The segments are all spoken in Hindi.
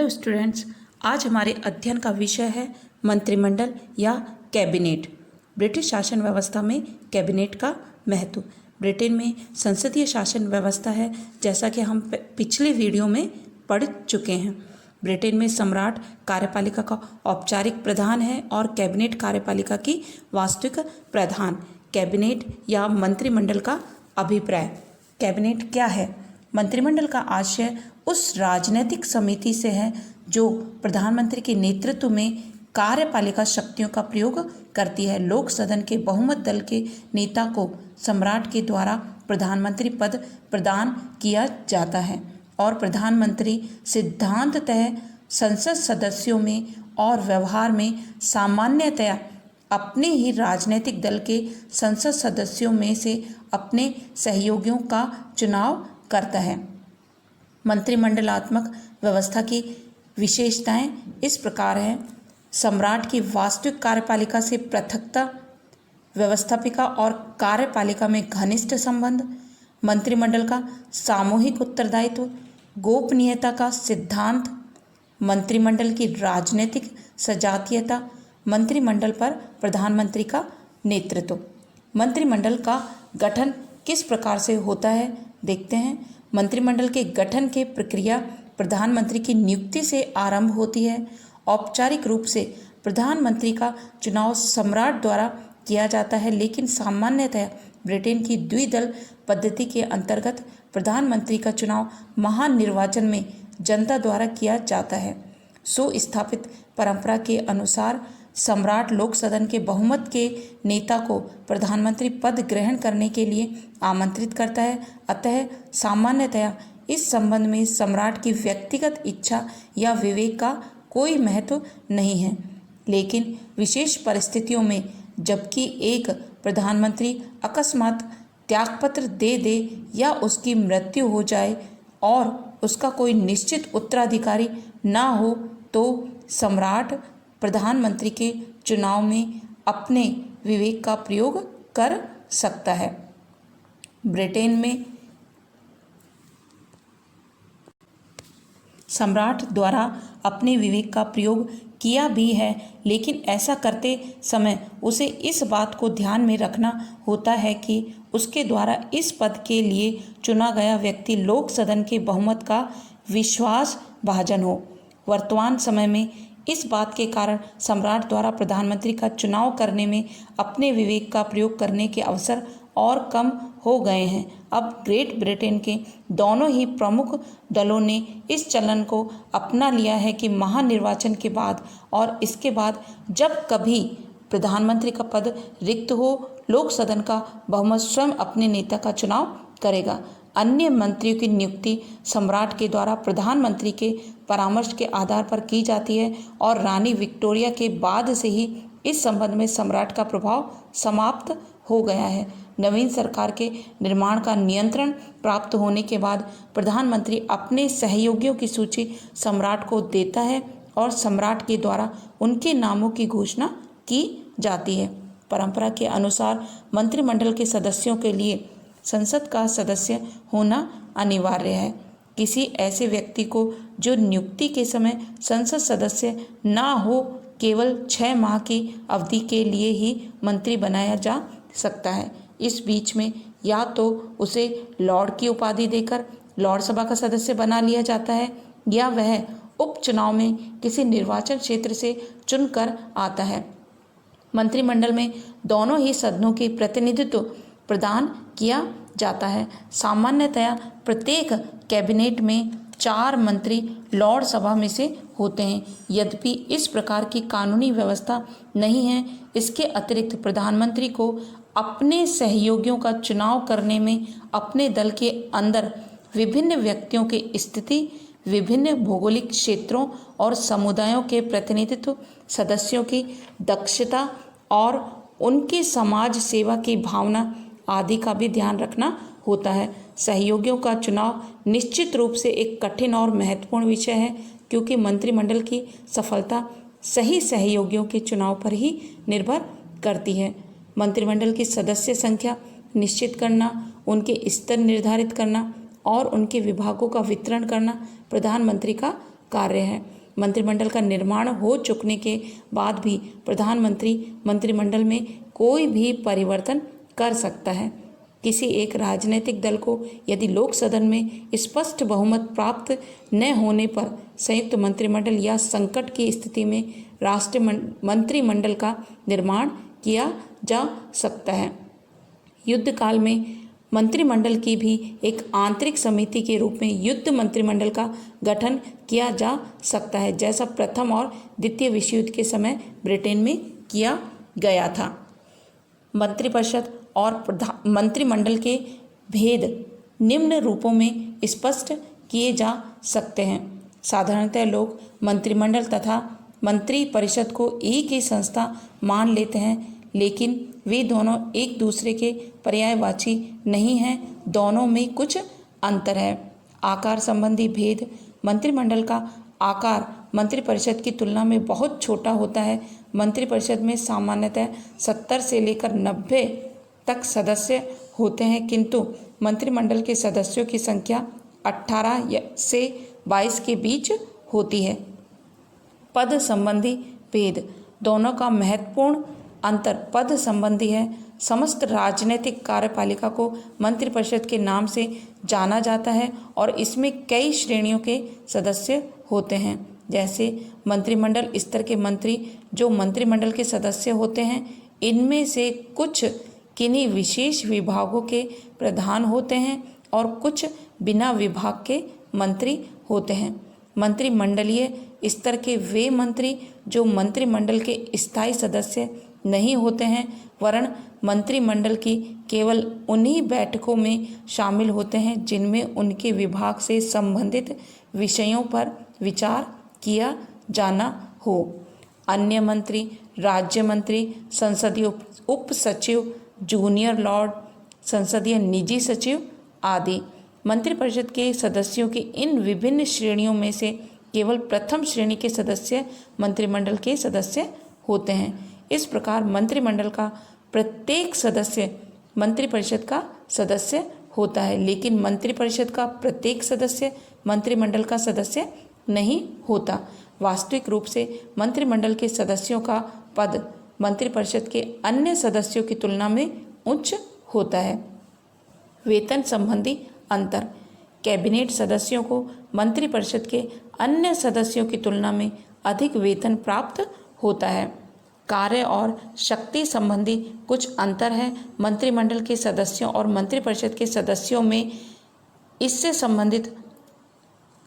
हेलो स्टूडेंट्स, आज हमारे अध्ययन का विषय है मंत्रिमंडल या कैबिनेट। ब्रिटिश शासन व्यवस्था में कैबिनेट का महत्व। ब्रिटेन में संसदीय शासन व्यवस्था है, जैसा कि हम पिछले वीडियो में पढ़ चुके हैं। ब्रिटेन में सम्राट कार्यपालिका का औपचारिक प्रधान है और कैबिनेट कार्यपालिका की वास्तविक प्रधान। कैबिनेट या मंत्रिमंडल का अभिप्राय। कैबिनेट क्या है? मंत्रिमंडल का आशय उस राजनीतिक समिति से है जो प्रधानमंत्री के नेतृत्व में कार्यपालिका शक्तियों का प्रयोग करती है। लोक सदन के बहुमत दल के नेता को सम्राट के द्वारा प्रधानमंत्री पद प्रदान किया जाता है और प्रधानमंत्री सिद्धांततः संसद सदस्यों में और व्यवहार में सामान्यतया अपने ही राजनीतिक दल के संसद सदस्यों में से अपने सहयोगियों का चुनाव करता है। मंत्रिमंडलात्मक व्यवस्था की विशेषताएं इस प्रकार हैं। सम्राट की वास्तविक कार्यपालिका से पृथकता, व्यवस्थापिका और कार्यपालिका में घनिष्ठ संबंध, मंत्रिमंडल का सामूहिक उत्तरदायित्व, गोपनीयता का सिद्धांत, मंत्रिमंडल की राजनीतिक सजातीयता, मंत्रिमंडल पर प्रधानमंत्री का नेतृत्व। मंत्रिमंडल का गठन किस प्रकार से होता है, देखते हैं। मंत्रिमंडल के गठन की प्रक्रिया प्रधानमंत्री की नियुक्ति से आरंभ होती है। औपचारिक रूप से प्रधानमंत्री का चुनाव सम्राट द्वारा किया जाता है, लेकिन सामान्यतः ब्रिटेन की द्विदल पद्धति के अंतर्गत प्रधानमंत्री का चुनाव महानिर्वाचन में जनता द्वारा किया जाता है। सुस्थापित परंपरा के अनुसार सम्राट लोक सदन के बहुमत के नेता को प्रधानमंत्री पद ग्रहण करने के लिए आमंत्रित करता है। अतः सामान्यतया इस संबंध में सम्राट की व्यक्तिगत इच्छा या विवेक का कोई महत्व नहीं है, लेकिन विशेष परिस्थितियों में जबकि एक प्रधानमंत्री अकस्मात त्यागपत्र दे दे या उसकी मृत्यु हो जाए और उसका कोई निश्चित उत्तराधिकारी ना हो, तो सम्राट प्रधानमंत्री के चुनाव में अपने विवेक का प्रयोग कर सकता है। ब्रिटेन में सम्राट द्वारा अपने विवेक का प्रयोग किया भी है, लेकिन ऐसा करते समय उसे इस बात को ध्यान में रखना होता है कि उसके द्वारा इस पद के लिए चुना गया व्यक्ति लोक सदन के बहुमत का विश्वासभाजन हो। वर्तमान समय में इस बात के कारण सम्राट द्वारा प्रधानमंत्री का चुनाव करने में अपने विवेक का प्रयोग करने के अवसर और कम हो गए हैं। अब ग्रेट ब्रिटेन के दोनों ही प्रमुख दलों ने इस चलन को अपना लिया है कि महानिर्वाचन के बाद और इसके बाद जब कभी प्रधानमंत्री का पद रिक्त हो, लोक सदन का बहुमत स्वयं अपने नेता का चुनाव करेगा। अन्य मंत्रियों की नियुक्ति सम्राट के द्वारा प्रधानमंत्री के परामर्श के आधार पर की जाती है और रानी विक्टोरिया के बाद से ही इस संबंध में सम्राट का प्रभाव समाप्त हो गया है। नवीन सरकार के निर्माण का नियंत्रण प्राप्त होने के बाद प्रधानमंत्री अपने सहयोगियों की सूची सम्राट को देता है और सम्राट के द्वारा उनके नामों की घोषणा की जाती है। परंपरा के अनुसार मंत्रिमंडल के सदस्यों के लिए संसद का सदस्य होना अनिवार्य है। किसी ऐसे व्यक्ति को जो नियुक्ति के समय संसद सदस्य ना हो, केवल 6 माह की अवधि के लिए ही मंत्री बनाया जा सकता है। इस बीच में या तो उसे लॉर्ड की उपाधि देकर लॉर्ड सभा का सदस्य बना लिया जाता है या वह उपचुनाव में किसी निर्वाचन क्षेत्र से चुनकर आता है। मंत्रिमंडल में दोनों ही सदनों के प्रतिनिधित्व प्रदान किया जाता है। सामान्यतया प्रत्येक कैबिनेट में 4 मंत्री लॉर्ड सभा में से होते हैं। यद्यपि इस प्रकार की कानूनी व्यवस्था नहीं है, इसके अतिरिक्त प्रधानमंत्री को अपने सहयोगियों का चुनाव करने में अपने दल के अंदर विभिन्न व्यक्तियों की स्थिति, विभिन्न भौगोलिक क्षेत्रों और समुदायों के प्रतिनिधित्व, सदस्यों की दक्षता और उनकी समाज सेवा की भावना आदि का भी ध्यान रखना होता है। सहयोगियों का चुनाव निश्चित रूप से एक कठिन और महत्वपूर्ण विषय है, क्योंकि मंत्रिमंडल की सफलता सही सहयोगियों के चुनाव पर ही निर्भर करती है। मंत्रिमंडल की सदस्य संख्या निश्चित करना, उनके स्तर निर्धारित करना और उनके विभागों का वितरण करना प्रधानमंत्री का कार्य है। मंत्रिमंडल का निर्माण हो चुकने के बाद भी प्रधानमंत्री मंत्रिमंडल में कोई भी परिवर्तन कर सकता है। किसी एक राजनीतिक दल को यदि लोक सदन में स्पष्ट बहुमत प्राप्त न होने पर संयुक्त मंत्रिमंडल या संकट की स्थिति में राष्ट्रीय मंत्रिमंडल का निर्माण किया जा सकता है। युद्ध काल में मंत्रिमंडल की भी एक आंतरिक समिति के रूप में युद्ध मंत्रिमंडल का गठन किया जा सकता है, जैसा प्रथम और द्वितीय विश्व युद्ध के समय ब्रिटेन में किया गया था। मंत्रिपरिषद और मंत्रिमंडल के भेद निम्न रूपों में स्पष्ट किए जा सकते हैं। साधारणतः लोग मंत्रिमंडल तथा मंत्रिपरिषद को एक ही संस्था मान लेते हैं, लेकिन वे दोनों एक दूसरे के पर्यायवाची नहीं हैं। दोनों में कुछ अंतर है। आकार संबंधी भेद। मंत्रिमंडल का आकार मंत्रिपरिषद की तुलना में बहुत छोटा होता है। मंत्रिपरिषद में सामान्यतः 70 से लेकर 90 तक सदस्य होते हैं, किंतु मंत्रिमंडल के सदस्यों की संख्या 18 से 22 के बीच होती है। पद संबंधी भेद। दोनों का महत्वपूर्ण अंतर पद संबंधी है। समस्त राजनीतिक कार्यपालिका को मंत्रिपरिषद के नाम से जाना जाता है और इसमें कई श्रेणियों के सदस्य होते हैं, जैसे मंत्रिमंडल स्तर के मंत्री जो मंत्रिमंडल के सदस्य होते हैं। इनमें से कुछ किन्हीं विशेष विभागों के प्रधान होते हैं और कुछ बिना विभाग के मंत्री होते हैं। मंत्रिमंडलीय स्तर के वे मंत्री जो मंत्रिमंडल के स्थायी सदस्य नहीं होते हैं, वरन मंत्रिमंडल की केवल उन्हीं बैठकों में शामिल होते हैं जिनमें उनके विभाग से संबंधित विषयों पर विचार किया जाना हो। अन्य मंत्री, राज्य मंत्री, संसदीय उप सचिव, जूनियर लॉर्ड, संसदीय निजी सचिव आदि। मंत्रिपरिषद के सदस्यों की इन विभिन्न श्रेणियों में से केवल प्रथम श्रेणी के सदस्य मंत्रिमंडल के सदस्य होते हैं। इस प्रकार मंत्रिमंडल का प्रत्येक सदस्य मंत्रिपरिषद का सदस्य होता है, लेकिन मंत्रिपरिषद का प्रत्येक सदस्य मंत्रिमंडल का सदस्य नहीं होता। वास्तविक रूप से मंत्रिमंडल के सदस्यों का पद मंत्रिपरिषद के अन्य सदस्यों की तुलना में उच्च होता है। वेतन संबंधी अंतर। कैबिनेट सदस्यों को मंत्रिपरिषद के अन्य सदस्यों की तुलना में अधिक वेतन प्राप्त होता है। कार्य और शक्ति संबंधी कुछ अंतर है। मंत्रिमंडल के सदस्यों और मंत्रिपरिषद के सदस्यों में इससे संबंधित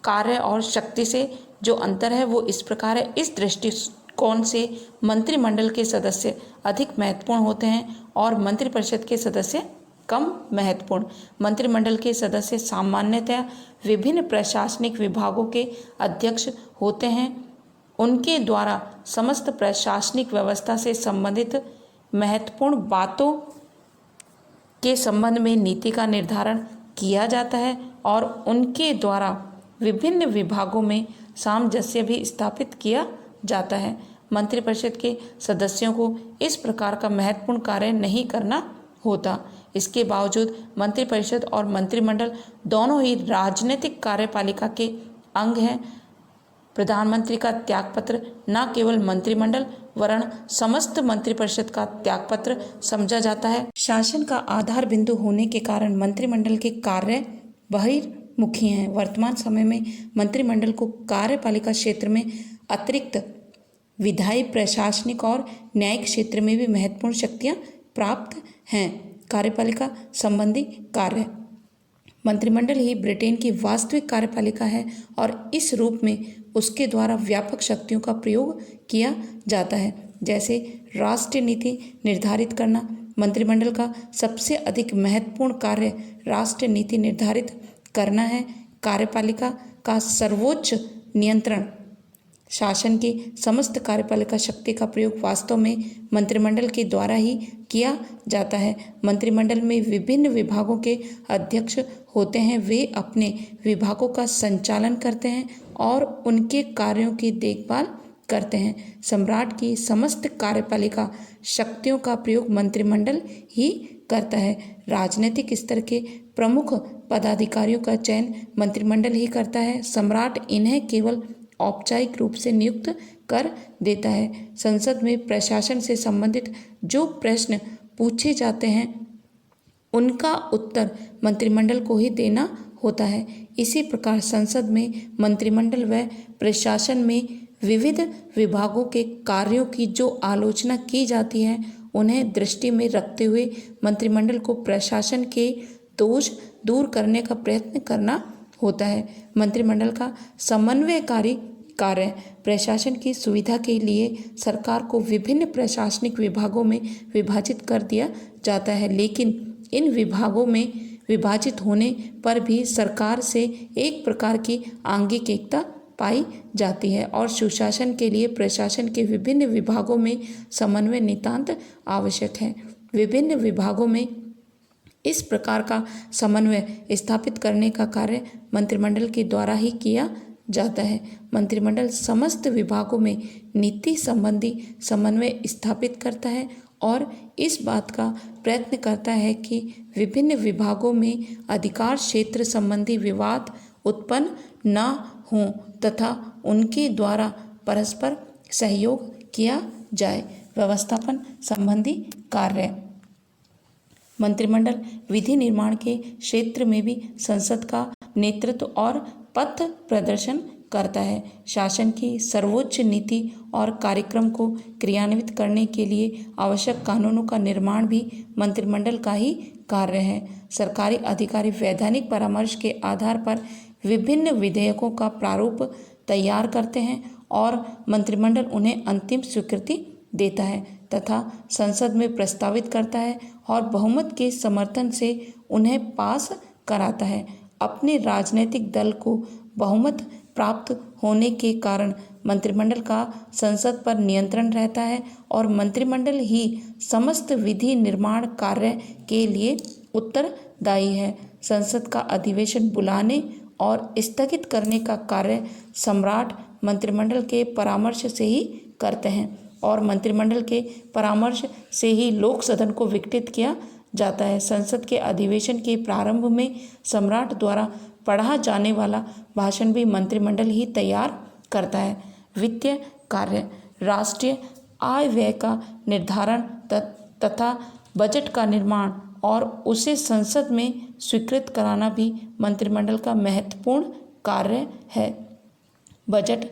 कार्य और शक्ति से जो अंतर है वो इस प्रकार है। इस दृष्टिकोण से मंत्रिमंडल के सदस्य अधिक महत्वपूर्ण होते हैं और मंत्रिपरिषद के सदस्य कम महत्वपूर्ण। मंत्रिमंडल के सदस्य सामान्यतः विभिन्न प्रशासनिक विभागों के अध्यक्ष होते हैं। उनके द्वारा समस्त प्रशासनिक व्यवस्था से संबंधित महत्वपूर्ण बातों के संबंध में नीति का निर्धारण किया जाता है और उनके द्वारा विभिन्न विभागों में सामंजस्य भी स्थापित किया जाता है। मंत्रिपरिषद के सदस्यों को इस प्रकार का महत्वपूर्ण कार्य नहीं करना होता। इसके बावजूद मंत्रिपरिषद और मंत्रिमंडल दोनों ही राजनीतिक कार्यपालिका के अंग हैं। प्रधानमंत्री का त्यागपत्र न केवल मंत्रिमंडल वरन समस्त मंत्रिपरिषद का त्यागपत्र समझा जाता है। शासन का आधार बिंदु होने के कारण मंत्रिमंडल के कार्य बहिर्मुखी हैं। वर्तमान समय में मंत्रिमंडल को कार्यपालिका क्षेत्र में अतिरिक्त विधायी, प्रशासनिक और न्यायिक क्षेत्र में भी महत्वपूर्ण शक्तियां प्राप्त हैं। कार्यपालिका संबंधी कार्य। मंत्रिमंडल ही ब्रिटेन की वास्तविक कार्यपालिका है और इस रूप में उसके द्वारा व्यापक शक्तियों का प्रयोग किया जाता है, जैसे राष्ट्रीय नीति निर्धारित करना। मंत्रिमंडल का सबसे अधिक महत्वपूर्ण कार्य राष्ट्रीय नीति निर्धारित करना है। कार्यपालिका का सर्वोच्च नियंत्रण। शासन की समस्त कार्यपालिका शक्ति का प्रयोग वास्तव में मंत्रिमंडल के द्वारा ही किया जाता है। मंत्रिमंडल में विभिन्न विभागों के अध्यक्ष होते हैं। वे अपने विभागों का संचालन करते हैं और उनके कार्यों की देखभाल करते हैं। सम्राट की समस्त कार्यपालिका शक्तियों का प्रयोग मंत्रिमंडल ही करता है। राजनीतिक स्तर के प्रमुख पदाधिकारियों का चयन मंत्रिमंडल ही करता है। सम्राट इन्हें केवल औपचारिक रूप से नियुक्त कर देता है। संसद में प्रशासन से संबंधित जो प्रश्न पूछे जाते हैं उनका उत्तर मंत्रिमंडल को ही देना होता है। इसी प्रकार संसद में मंत्रिमंडल व प्रशासन में विविध विभागों के कार्यों की जो आलोचना की जाती है उन्हें दृष्टि में रखते हुए मंत्रिमंडल को प्रशासन के दोष दूर करने का प्रयत्न करना होता है। मंत्रिमंडल का समन्वयकारी कार्य प्रशासन की सुविधा के लिए सरकार को विभिन्न प्रशासनिक विभागों में विभाजित कर दिया जाता है, लेकिन इन विभागों में विभाजित होने पर भी सरकार से एक प्रकार की आंगिक एकता पाई जाती है और सुशासन के लिए प्रशासन के विभिन्न विभागों में समन्वय नितांत आवश्यक है। विभिन्न विभागों में इस प्रकार का समन्वय स्थापित करने का कार्य मंत्रिमंडल के द्वारा ही किया जाता है। मंत्रिमंडल समस्त विभागों में नीति संबंधी समन्वय स्थापित करता है और इस बात का प्रयत्न करता है कि विभिन्न विभागों में अधिकार क्षेत्र संबंधी विवाद उत्पन्न न हों तथा उनके द्वारा परस्पर सहयोग किया जाए। व्यवस्थापन संबंधी कार्य मंत्रिमंडल विधि निर्माण के क्षेत्र में भी संसद का नेतृत्व और पथ प्रदर्शन करता है। शासन की सर्वोच्च नीति और कार्यक्रम को क्रियान्वित करने के लिए आवश्यक कानूनों का निर्माण भी मंत्रिमंडल का ही कार्य है। सरकारी अधिकारी वैधानिक परामर्श के आधार पर विभिन्न विधेयकों का प्रारूप तैयार करते हैं और मंत्रिमंडल उन्हें अंतिम स्वीकृति देता है तथा संसद में प्रस्तावित करता है और बहुमत के समर्थन से उन्हें पास कराता है। अपने राजनीतिक दल को बहुमत प्राप्त होने के कारण मंत्रिमंडल का संसद पर नियंत्रण रहता है और मंत्रिमंडल ही समस्त विधि निर्माण कार्य के लिए उत्तरदायी है। संसद का अधिवेशन बुलाने और स्थगित करने का कार्य सम्राट मंत्रिमंडल के परामर्श से ही करते हैं और मंत्रिमंडल के परामर्श से ही लोक सदन को विघटित किया जाता है। संसद के अधिवेशन के प्रारंभ में सम्राट द्वारा पढ़ा जाने वाला भाषण भी मंत्रिमंडल ही तैयार करता है। वित्तीय कार्य राष्ट्रीय आय व्यय का निर्धारण तथा बजट का निर्माण और उसे संसद में स्वीकृत कराना भी मंत्रिमंडल का महत्वपूर्ण कार्य है। बजट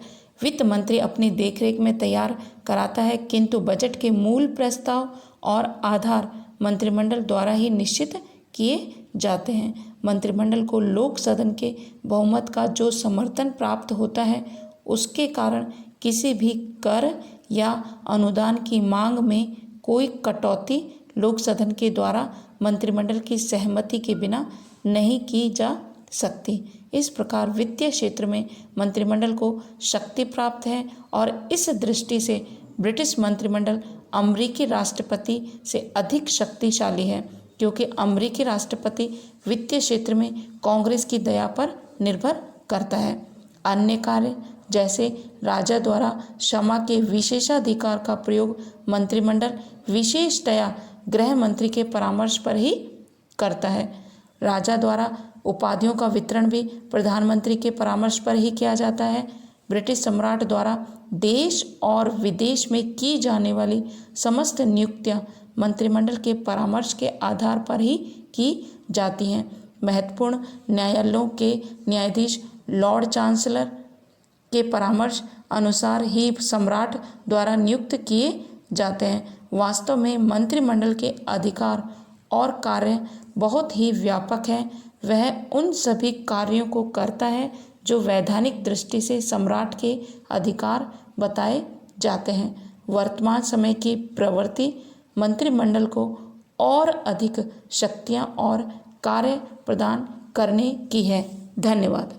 वित्त मंत्री अपनी देखरेख में तैयार कराता है, किंतु बजट के मूल प्रस्ताव और आधार मंत्रिमंडल द्वारा ही निश्चित किए जाते हैं। मंत्रिमंडल को लोक सदन के बहुमत का जो समर्थन प्राप्त होता है उसके कारण किसी भी कर या अनुदान की मांग में कोई कटौती लोक सदन के द्वारा मंत्रिमंडल की सहमति के बिना नहीं की जा सकती। इस प्रकार वित्तीय क्षेत्र में मंत्रिमंडल को शक्ति प्राप्त है और इस दृष्टि से ब्रिटिश मंत्रिमंडल अमेरिकी राष्ट्रपति से अधिक शक्तिशाली है, क्योंकि अमेरिकी राष्ट्रपति वित्तीय क्षेत्र में कांग्रेस की दया पर निर्भर करता है। अन्य कार्य जैसे राजा द्वारा क्षमा के विशेषाधिकार का प्रयोग मंत्रिमंडल विशेषतया गृह मंत्री के परामर्श पर ही करता है। राजा द्वारा उपाधियों का वितरण भी प्रधानमंत्री के परामर्श पर ही किया जाता है। ब्रिटिश सम्राट द्वारा देश और विदेश में की जाने वाली समस्त नियुक्तियां मंत्रिमंडल के परामर्श के आधार पर ही की जाती हैं। महत्वपूर्ण न्यायालयों के न्यायाधीश लॉर्ड चांसलर के परामर्श अनुसार ही सम्राट द्वारा नियुक्त किए जाते हैं। वास्तव में मंत्रिमंडल के अधिकार और कार्य बहुत ही व्यापक हैं। वह उन सभी कार्यों को करता है जो वैधानिक दृष्टि से सम्राट के अधिकार बताए जाते हैं। वर्तमान समय की प्रवृत्ति मंत्रिमंडल को और अधिक शक्तियां और कार्य प्रदान करने की है। धन्यवाद।